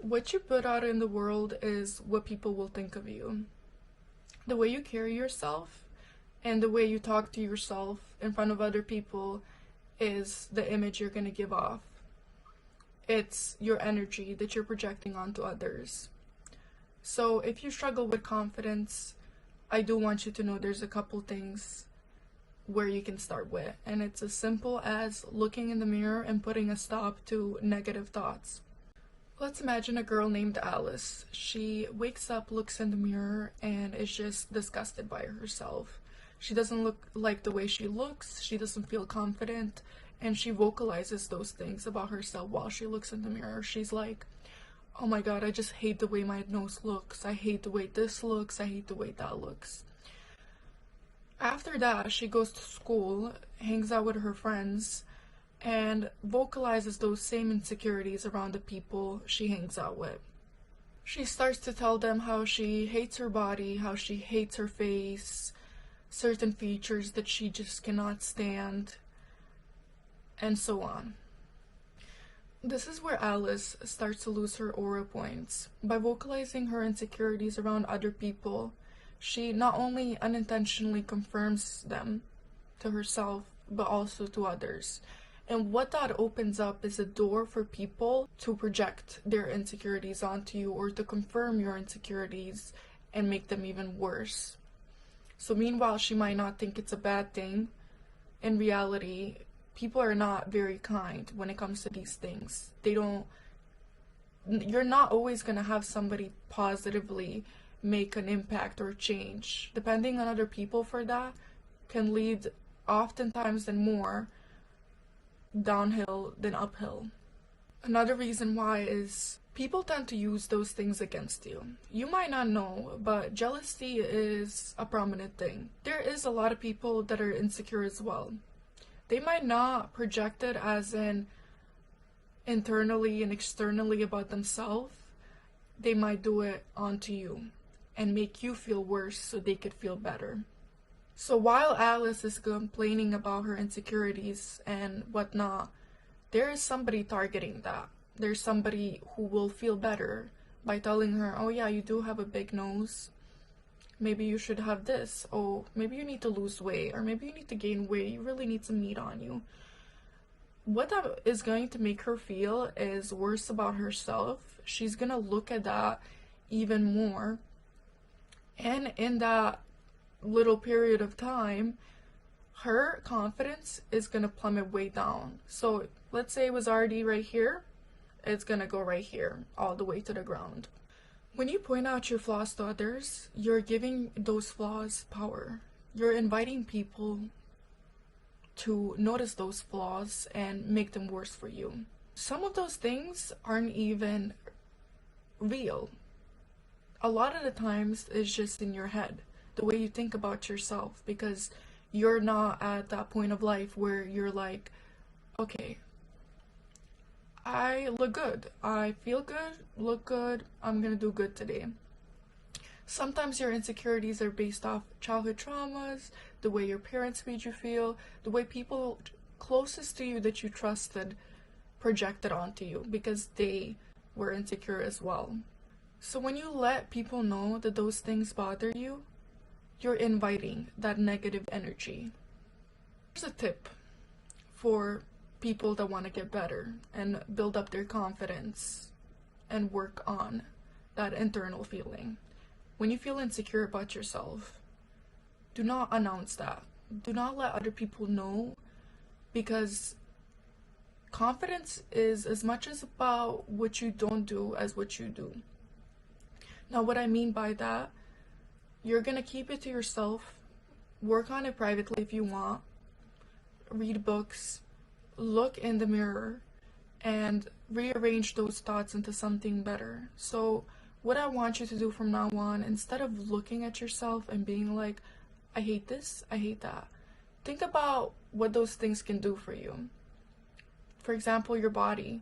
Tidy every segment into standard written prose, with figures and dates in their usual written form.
What you put out in the world is what people will think of you. The way you carry yourself and the way you talk to yourself in front of other people is the image you're going to give off. It's your energy that you're projecting onto others. So if you struggle with confidence, I do want you to know there's a couple things where you can start with. And it's as simple as looking in the mirror and putting a stop to negative thoughts. Let's imagine a girl named Alice. She wakes up, looks in the mirror, and is just disgusted by herself. She doesn't look like the way she looks, she doesn't feel confident, and she vocalizes those things about herself while she looks in the mirror. She's like, oh my god, I just hate the way my nose looks. I hate the way this looks. I hate the way that looks. After that, she goes to school, hangs out with her friends, and vocalizes those same insecurities around the people she hangs out with. She starts to tell them how she hates her body, how she hates her face, certain features that she just cannot stand, and so on. This is where Alice starts to lose her aura points. By vocalizing her insecurities around other people, she not only unintentionally confirms them to herself, but also to others. And what that opens up is a door for people to project their insecurities onto you or to confirm your insecurities and make them even worse. So meanwhile, she might not think it's a bad thing. In reality, people are not very kind when it comes to these things. You're not always going to have somebody positively make an impact or change. Depending on other people for that can lead oftentimes and more downhill than uphill. Another reason why is people tend to use those things against you. You might not know, but jealousy is a prominent thing. There is a lot of people that are insecure as well. They might not project it as in internally and externally about themselves. They might do it onto you and make you feel worse so they could feel better. So while Alice is complaining about her insecurities and whatnot, there is somebody targeting that. There's somebody who will feel better by telling her, oh yeah, you do have a big nose. Maybe you should have this. Oh, maybe you need to lose weight, or maybe you need to gain weight. You really need some meat on you. What that is going to make her feel is worse about herself. She's gonna look at that even more. And in that little period of time, her confidence is gonna plummet way down. So let's say it was already right here, it's gonna go right here, all the way to the ground. When you point out your flaws to others, you're giving those flaws power. You're inviting people to notice those flaws and make them worse for you. Some of those things aren't even real. A lot of the times it's just in your head, the way you think about yourself, because you're not at that point of life where you're like, okay, I look good, I feel good, look good, I'm gonna do good today. Sometimes your insecurities are based off childhood traumas, the way your parents made you feel, the way people closest to you that you trusted projected onto you because they were insecure as well. So when you let people know that those things bother you, you're inviting that negative energy. Here's a tip for people that want to get better and build up their confidence and work on that internal feeling. When you feel insecure about yourself, do not announce that. Do not let other people know, because confidence is as much as about what you don't do as what you do. Now, what I mean by that, you're gonna keep it to yourself, work on it privately if you want, read books, look in the mirror, and rearrange those thoughts into something better. So what I want you to do from now on, instead of looking at yourself and being like, I hate this, I hate that, think about what those things can do for you. For example, your body.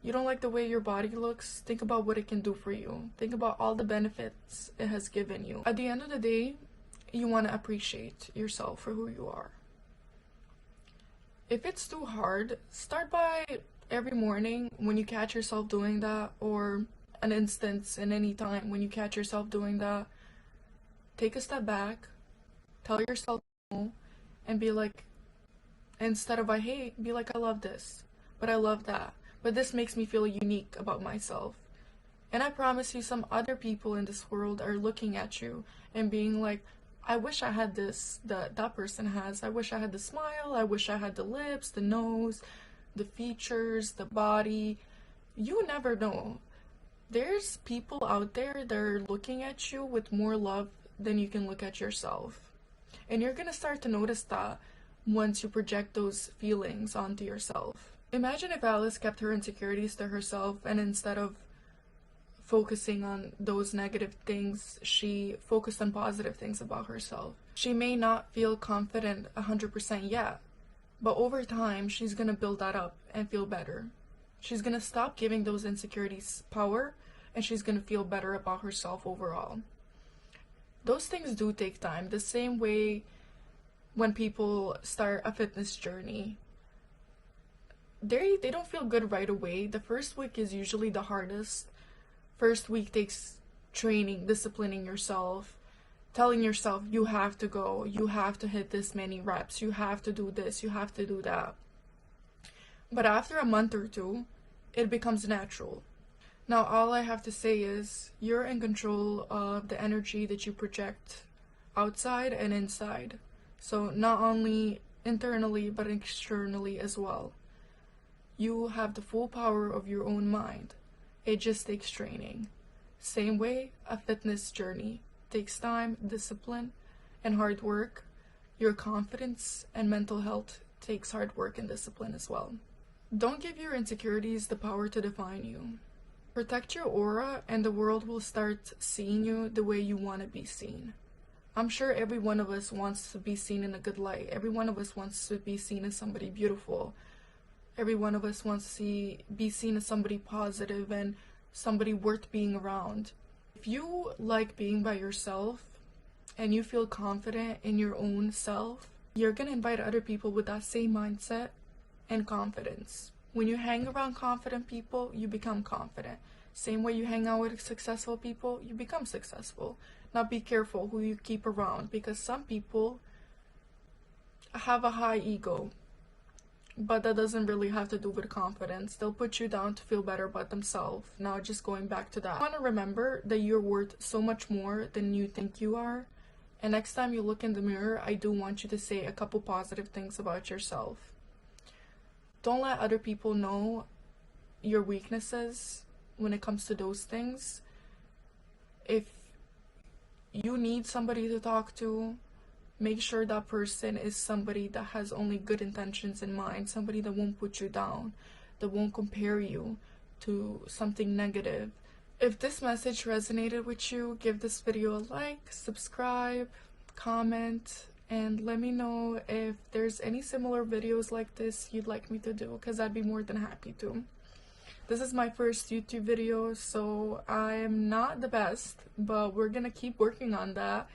You don't like the way your body looks, think about what it can do for you. Think about all the benefits it has given you. At the end of the day, you want to appreciate yourself for who you are. If it's too hard, start by every morning when you catch yourself doing that, or an instance in any time when you catch yourself doing that, take a step back, tell yourself no, and be like, instead of I hate, be like, I love this, but I love that, but this makes me feel unique about myself. And I promise you, some other people in this world are looking at you and being like, I wish I had this that person has. I wish I had the smile. I wish I had the lips, the nose, the features, the body. You never know. There's people out there that are looking at you with more love than you can look at yourself. And you're gonna start to notice that once you project those feelings onto yourself. Imagine if Alice kept her insecurities to herself, and instead of focusing on those negative things, she focused on positive things about herself. She may not feel confident 100% yet, but over time, she's gonna build that up and feel better. She's gonna stop giving those insecurities power, and she's gonna feel better about herself overall. Those things do take time, the same way when people start a fitness journey. They don't feel good right away. The first week is usually the hardest. First week takes training, disciplining yourself, telling yourself you have to go, you have to hit this many reps, you have to do this, you have to do that. But after a month or two, it becomes natural. Now all I have to say is you're in control of the energy that you project outside and inside. So not only internally but externally as well. You have the full power of your own mind. It just takes training. Same way, a fitness journey takes time, discipline, and hard work. Your confidence and mental health takes hard work and discipline as well. Don't give your insecurities the power to define you. Protect your aura, and the world will start seeing you the way you want to be seen. I'm sure every one of us wants to be seen in a good light. Every one of us wants to be seen as somebody beautiful. Every one of us wants to be seen as somebody positive and somebody worth being around. If you like being by yourself and you feel confident in your own self, you're gonna invite other people with that same mindset and confidence. When you hang around confident people, you become confident. Same way you hang out with successful people, you become successful. Now be careful who you keep around, because some people have a high ego. But that doesn't really have to do with confidence. They'll put you down to feel better about themselves. Now, just going back to that. I want to remember that you're worth so much more than you think you are. And next time you look in the mirror, I do want you to say a couple positive things about yourself. Don't let other people know your weaknesses when it comes to those things. If you need somebody to talk to, make sure that person is somebody that has only good intentions in mind, somebody that won't put you down, that won't compare you to something negative. If this message resonated with you, give this video a like, subscribe, comment, and let me know if there's any similar videos like this you'd like me to do, because I'd be more than happy to. This is my first YouTube video, so I am not the best, but we're gonna keep working on that.